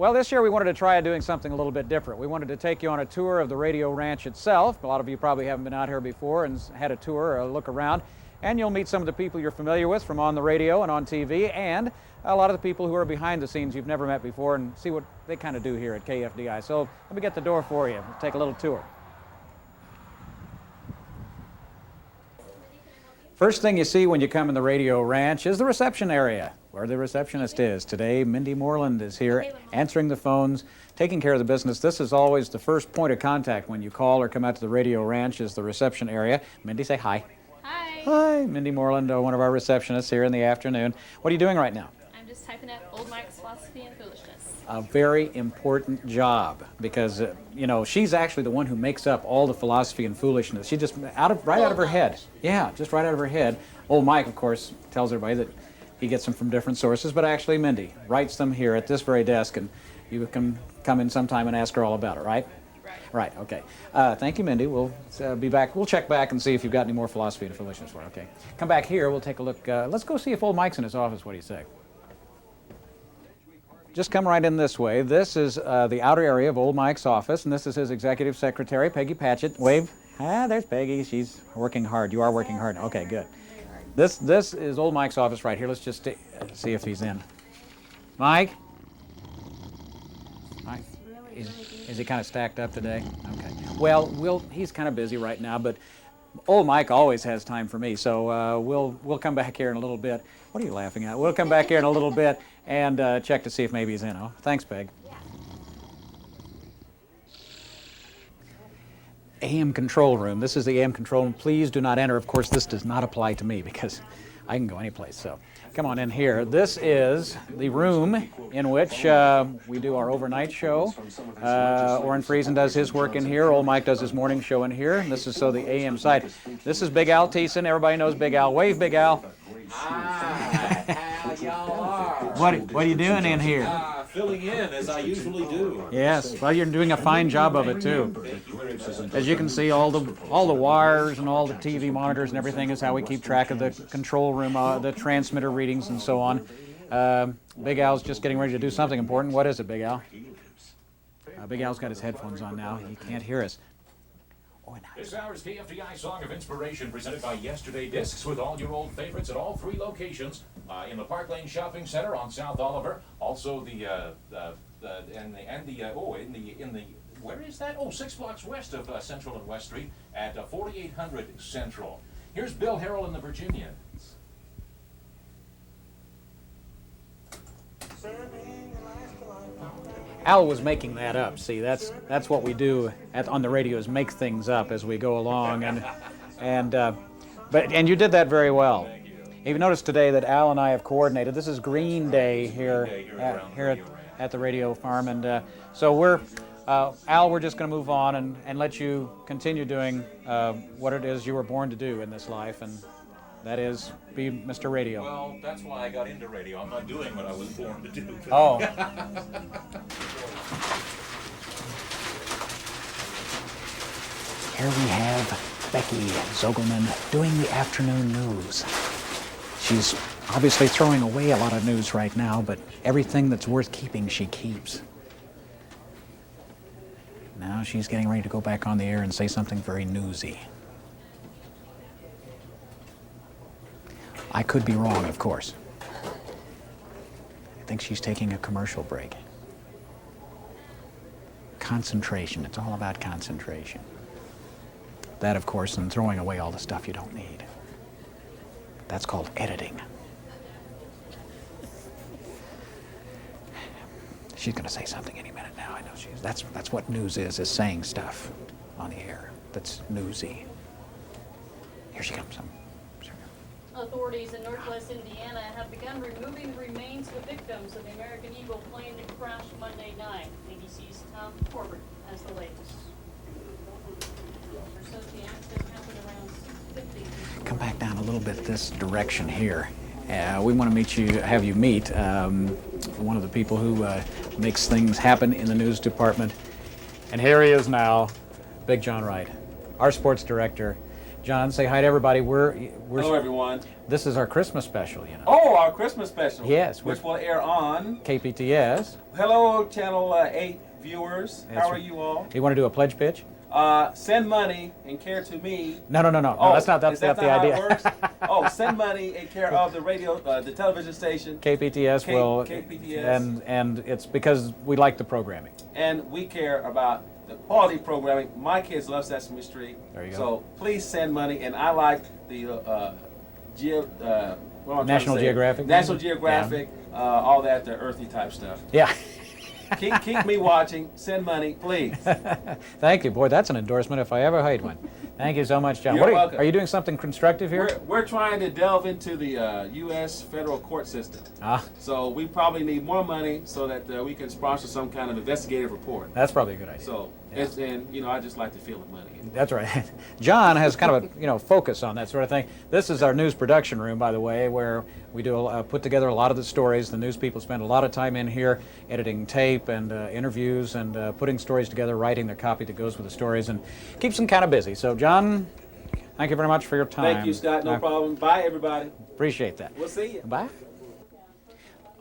Well, this year we wanted to try doing something a little bit different. We wanted to take you on a tour of the radio ranch itself. A lot of you probably haven't been out here before and had a tour or a look around. And you'll meet some of the people you're familiar with from on the radio and on TV, and a lot of the people who are behind the scenes you've never met before, and see what they kind of do here at KFDI. So let me get the door for you. We'll take a little tour. First thing you see when you come in the radio ranch is the reception area, where the receptionist is. Today, Mindy Moreland is here answering the phones, taking care of the business. This is always the first point of contact when you call or come out to the radio ranch, is the reception area. Mindy, say hi. Hi. Hi, Mindy Moreland, one of our receptionists here in the afternoon. What are you doing right now? I'm just typing up Old Mike's Philosophy and Foolishness. A very important job, because you know, she's actually the one who makes up all the philosophy and foolishness. She just right out of her head. Yeah, just right out of her head. Old Mike, of course, tells everybody that he gets them from different sources, but actually Mindy writes them here at this very desk, and you can come in sometime and ask her all about it, right? Right, okay. Thank you, Mindy. We'll be back. We'll check back and see if you've got any more philosophy and foolishness for it. Okay. Come back here. We'll take a look. Let's go see if old Mike's in his office. What do you say? Just come right in this way. This is the outer area of old Mike's office, and this is his executive secretary, Peggy Patchett. Wave. Ah, there's Peggy. She's working hard. You are working hard. Okay, good. This is old Mike's office right here. Let's just see if he's in. Mike? Mike? Is he kind of stacked up today? Okay. Well, he's kind of busy right now, but old Mike always has time for me, so we'll come back here in a little bit. What are you laughing at? We'll come back here in a little bit and check to see if maybe he's in. Oh, thanks, Peg. AM control room. This is the AM control room. Please do not enter. Of course, this does not apply to me because I can go any place. So come on in here. This is the room in which we do our overnight show. Orrin Friesen does his work in here. Old Mike does his morning show in here. And this is the AM side. This is Big Al Thiessen. Everybody knows Big Al. Wave, Big Al. Hi, how y'all are? What are you doing in here? Filling in as I usually do. Yes, well, you're doing a fine job of it too. As you can see, all the wires and all the TV monitors and everything is how we keep track of the control room, the transmitter readings and so on. Big Al's just getting ready to do something important. What is it, Big Al? Big Al's got his headphones on now. He can't hear us. This hour's KFDI Song of Inspiration, presented by Yesterday Discs, with all your old favorites at all three locations, in the Park Lane Shopping Center on South Oliver, also where is that? Oh, 6 blocks west of Central and West Street at 4800 Central. Here's Bill Harrell and the Virginians. Al was making that up. See, that's what we do on the radio, is make things up as we go along, and you did that very well. You've noticed today that Al and I have coordinated. This is Green Day here at the radio farm, and so Al, we're just going to move on and let you continue doing what it is you were born to do in this life, and that is be Mr. Radio. Well, that's why I got into radio. I'm not doing what I was born to do. Oh. Here we have Becky Zogelman doing the afternoon news. She's obviously throwing away a lot of news right now, but everything that's worth keeping, she keeps. Now she's getting ready to go back on the air and say something very newsy. I could be wrong, of course. I think she's taking a commercial break. Concentration. It's all about concentration. That, of course, and throwing away all the stuff you don't need. That's called editing. She's going to say something any minute now. I know she's. That's what news is saying stuff on the air that's newsy. Here she comes. Authorities in northwest Indiana have begun removing the remains of victims of the American Eagle plane that crashed Monday night. ABC's Tom Corbett has the latest. The accident happened around 6:50. Come back down a little bit this direction here. We want to have you meet one of the people who makes things happen in the news department. And here he is now, Big John Wright, our sports director. John, say hi to everybody. Hello, everyone. This is our Christmas special, you know. Oh, our Christmas special. Yes, Which will air on KPTS. Hello, Channel 8 viewers. That's How are right. you all? You want to do a pledge pitch? Send money and care to me. No, that's not is that the not idea. How it works? Oh, send money in care of the radio, the television station. KPTS will, KPTS. and it's because we like the programming. And we care about the quality programming. My kids love Sesame Street. There you go. So please send money. And I like the National Geographic. National Geographic, all that, the earthy type stuff. Yeah. keep me watching. Send money, please. Thank you, boy. That's an endorsement if I ever heard one. Thank you so much, John. You're What welcome. Are you doing something constructive here? We're trying to delve into the U.S. federal court system. So we probably need more money so that we can sponsor some kind of investigative report. That's probably a good idea. So I just like to feel the money. That's right. John has kind of a focus on that sort of thing. This is our news production room, by the way, where we do put together a lot of the stories. The news people spend a lot of time in here editing tape and interviews and putting stories together, writing the copy that goes with the stories, and keeps them kind of busy. So, John, thank you very much for your time. Thank you, Scott. No problem. Bye, everybody. Appreciate that. We'll see you. Bye.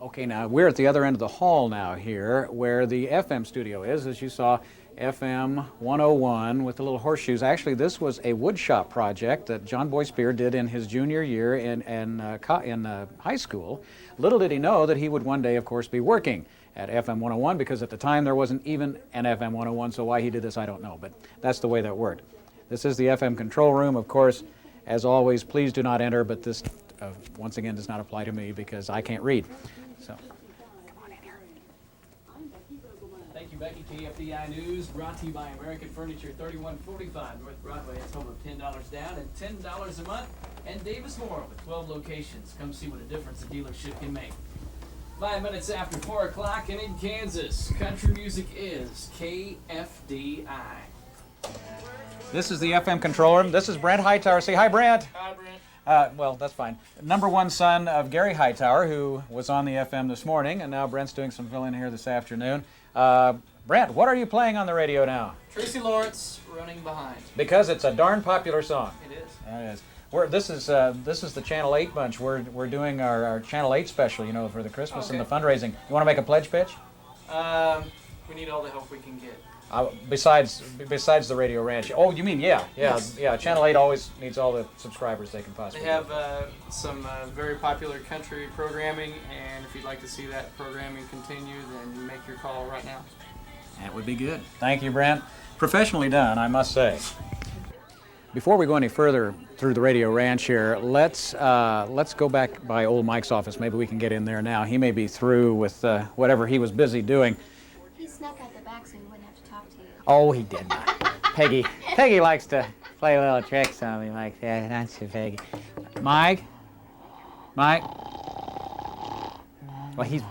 Okay, now we're at the other end of the hall now here, where the FM studio is, as you saw. FM 101 with the little horseshoes. Actually, this was a woodshop project that John Boy Spear did in his junior year in high school. Little did he know that he would one day, of course, be working at FM 101, because at the time there wasn't even an FM 101, so why he did this, I don't know, but that's the way that worked. This is the FM control room, of course. As always, please do not enter, but this, once again, does not apply to me because I can't read. So. Thank you, Becky. KFDI News brought to you by American Furniture, 3145 North Broadway. It's home of $10 down and $10 a month. And Davis Moore with 12 locations. Come see what a difference a dealership can make. 5 minutes after 4 o'clock, and in Kansas, country music is KFDI. This is the FM control room. This is Brent Hightower. Say hi, Brent. Hi, Brent. Well, that's fine. #1 son of Gary Hightower, who was on the FM this morning, and now Brent's doing some fill-in here this afternoon. Brent, what are you playing on the radio now? Tracy Lawrence, Running Behind. Because it's a darn popular song. It is. It is. This is the Channel 8 bunch. We're doing our Channel 8 special, for the Christmas and the fundraising. You want to make a pledge pitch? We need all the help we can get. Besides the Radio Ranch. Oh, you mean yeah. Channel 8 always needs all the subscribers they can possibly. They have some very popular country programming, and if you'd like to see that programming continue, then make your call right now. That would be good. Thank you, Brent. Professionally done, I must say. Before we go any further through the Radio Ranch here, let's go back by old Mike's office. Maybe we can get in there now. He may be through with whatever he was busy doing. He snuck out the back so he wouldn't have to talk to you. Oh, he did not. Peggy likes to play little tricks on me like that. That's your Peggy. Mike? Well, he's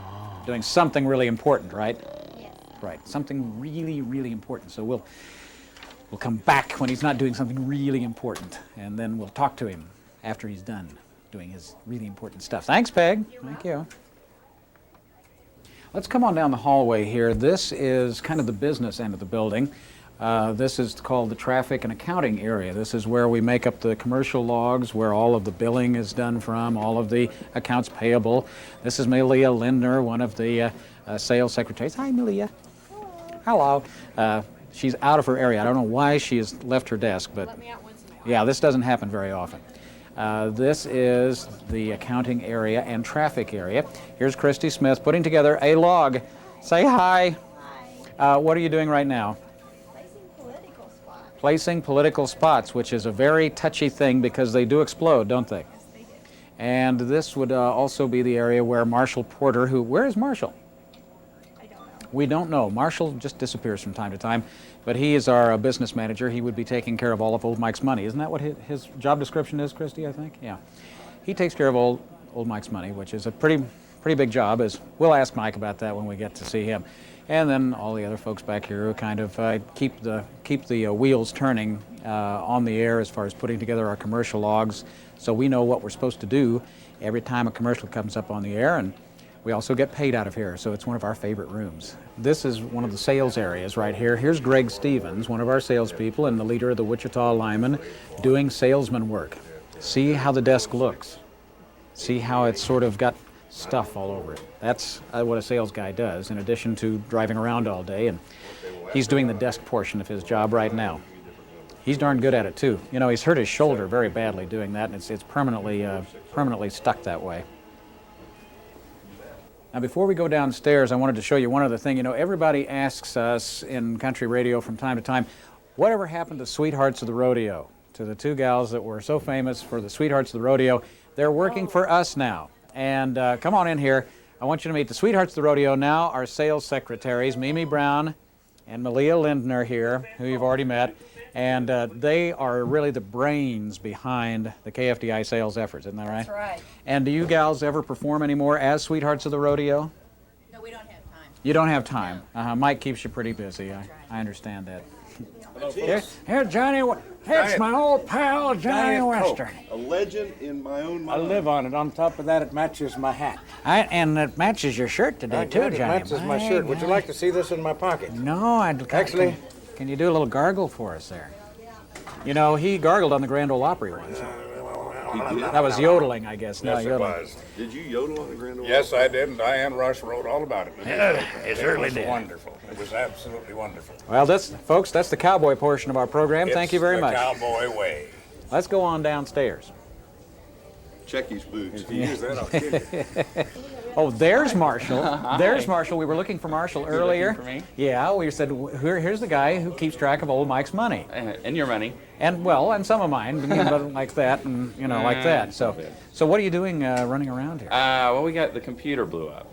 doing something really important, right? Yes. Right, something really, really important. So we'll come back when he's not doing something really important, and then we'll talk to him after he's done doing his really important stuff. Thanks, Peg. Thank you. Let's come on down the hallway here. This is kind of the business end of the building. This is called the traffic and accounting area. This is where we make up the commercial logs, where all of the billing is done from, all of the accounts payable. This is Malia Lindner, one of the sales secretaries. Hi, Malia. Hello. She's out of her area. I don't know why she has left her desk, but Let me out once in a while. yeah, this doesn't happen very often. This is the accounting area and traffic area. Here's Christy Smith putting together a log. Say hi. Hi. What are you doing right now? Placing political spots. Placing political spots, which is a very touchy thing because they do explode, don't they? Yes, they do. And this would also be the area where Marshall Porter, where is Marshall? I don't know. We don't know. Marshall just disappears from time to time, but he is our business manager. He would be taking care of all of Old Mike's money. Isn't that what his job description is, Christy, I think? Yeah. He takes care of old Mike's money, which is a pretty big job. We'll ask Mike about that when we get to see him. And then all the other folks back here who kind of keep the wheels turning on the air as far as putting together our commercial logs, so we know what we're supposed to do every time a commercial comes up on the air, and We also get paid out of here, so it's one of our favorite rooms. This is one of the sales areas right here. Here's Greg Stevens, one of our salespeople and the leader of the Wichita Linemen, doing salesman work. See how the desk looks. See how it's sort of got stuff all over it. That's what a sales guy does, in addition to driving around all day, and he's doing the desk portion of his job right now. He's darn good at it too. You know, he's hurt his shoulder very badly doing that, and it's permanently stuck that way. Now, before we go downstairs, I wanted to show you one other thing. You know, everybody asks us in country radio from time to time, whatever happened to Sweethearts of the Rodeo? To the two gals that were so famous for the Sweethearts of the Rodeo. They're working for us now. And come on in here. I want you to meet the Sweethearts of the Rodeo now, our sales secretaries, Mimi Brown and Malia Lindner here, who you've already met. And they are really the brains behind the KFDI sales efforts, isn't that right? That's right. And do you gals ever perform anymore as Sweethearts of the Rodeo? No, we don't have time. You don't have time. Mike keeps you pretty busy. I understand that. Here, Johnny. It's my old pal, Johnny Western. A legend in my own mind. I live on it. On top of that, it matches my hat. And it matches your shirt today, too, It Johnny. matches my shirt. Would you like to see this in my pocket? No, I'd Actually, can you do a little gargle for us there? You know, he gargled on the Grand Ole Opry once. That was yodeling, I guess. Yes, no, it yodeling. was. Did you yodel on the Grand Ole? yes, I did, and Diane Rush wrote all about it. It certainly was did. Wonderful. It was absolutely wonderful. Well, folks, that's the cowboy portion of our program. Thank you very much. It's the cowboy way. Let's go on downstairs. Check his boots. If you use that, I'll kill you. Oh, there's Marshall. There's Marshall. We were looking for Marshall earlier. For me? Yeah, we said, here's the guy who keeps track of old Mike's money. And your money. And, well, and some of mine, like that, and, like that. So what are you doing running around here? Well, we got the computer blew up.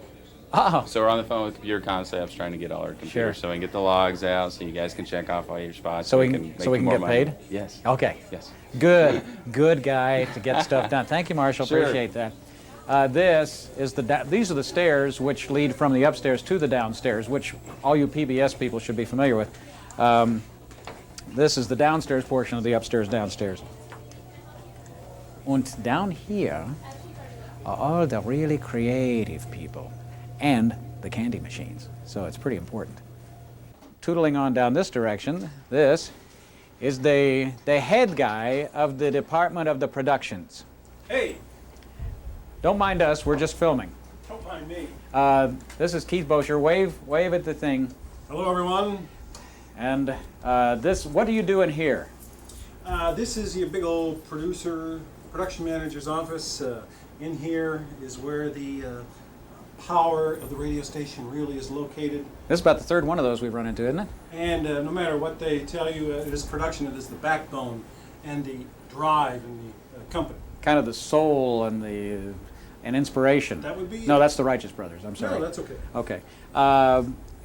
Oh. So we're on the phone with Computer Concepts trying to get all our computers Sure. so we can get the logs out so you guys can check off all your spots. So we can more get money. paid? Yes. Okay. Yes. Good guy to get stuff done. Thank you, Marshall. Sure. Appreciate that. These are the stairs which lead from the upstairs to the downstairs, which all you PBS people should be familiar with. This is the downstairs portion of the upstairs downstairs. And down here are all the really creative people and the candy machines. So it's pretty important. Tootling on down this direction, this is the head guy of the Department of the Productions. Hey, Don't mind us, we're just filming. don't mind me. This is Keith Bosher. Wave at the thing. Hello, everyone. And what are you doing here? This is your big old production manager's office. In here is where the power of the radio station really is located. This is about the third one of those we've run into, isn't it? And no matter what they tell you, it is production. It is the backbone and the drive in the company. Kind of the soul and inspiration. That would be. No, that's the Righteous Brothers. I'm sorry. No, that's okay. Okay.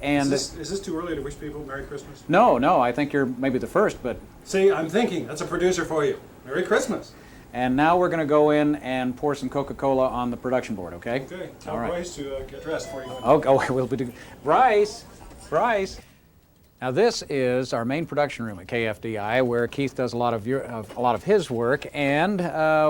Is this too early to wish people Merry Christmas? No, I think you're maybe the first, but. See, I'm thinking. That's a producer for you. Merry Christmas. And now we're going to go in and pour some Coca-Cola on the production board, okay? Okay. Tell All right. Bryce to get dressed for you. We'll be doing. Bryce. Now this is our main production room at KFDI, where Keith does a lot of his work, and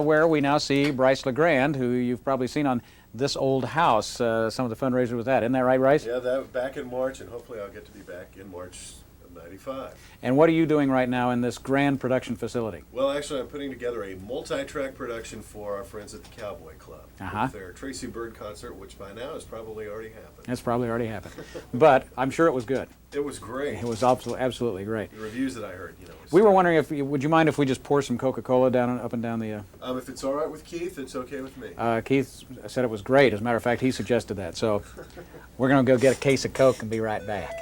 where we now see Bryce LeGrand, who you've probably seen on This Old House. Some of the fundraisers with that, isn't that right, Bryce? Yeah, that was back in March, and hopefully I'll get to be back in March of '95. And what are you doing right now in this grand production facility? Well, actually, I'm putting together a multi-track production for our friends at the Cowboy Club. With their Tracy Byrd concert, which by now has probably already happened. It's probably already happened. But I'm sure it was good. It was great. It was absolutely great. The reviews that I heard, We were wondering would you mind if we just pour some Coca-Cola up and down the... if it's all right with Keith, it's okay with me. Keith said it was great. As a matter of fact, he suggested that. So we're going to go get a case of Coke and be right back.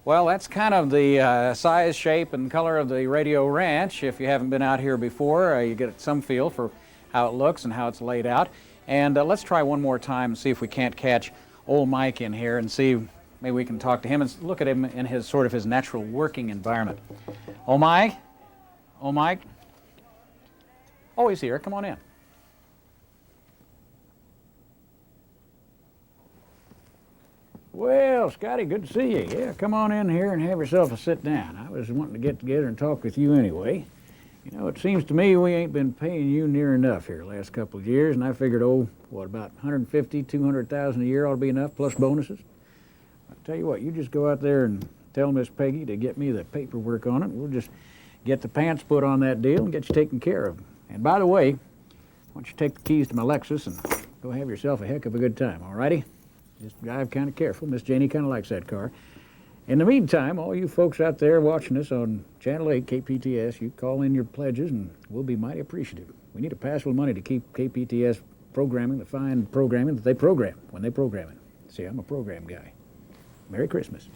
Well, that's kind of the size, shape, and color of the Radio Ranch. If you haven't been out here before, you get some feel for how it looks and how it's laid out. And let's try one more time and see if we can't catch old Mike in here and see maybe we can talk to him and look at him in his natural working environment. Old Mike? Old Mike? Oh, he's here. Come on in. Well, Scotty, good to see you. Yeah, come on in here and have yourself a sit down. I was wanting to get together and talk with you anyway. You know, it seems to me we ain't been paying you near enough here the last couple of years, and I figured, oh, what, about 150, 200,000 a year ought to be enough, plus bonuses. I tell you what, you just go out there and tell Miss Peggy to get me the paperwork on it. We'll just get the pants put on that deal and get you taken care of. And by the way, why don't you take the keys to my Lexus and go have yourself a heck of a good time, all righty? Just drive kind of careful. Miss Janie kind of likes that car. In the meantime, all you folks out there watching us on Channel 8, KPTS, you call in your pledges and we'll be mighty appreciative. We need a passful of money to keep KPTS programming the fine programming that they program when they program it. See, I'm a program guy. Merry Christmas.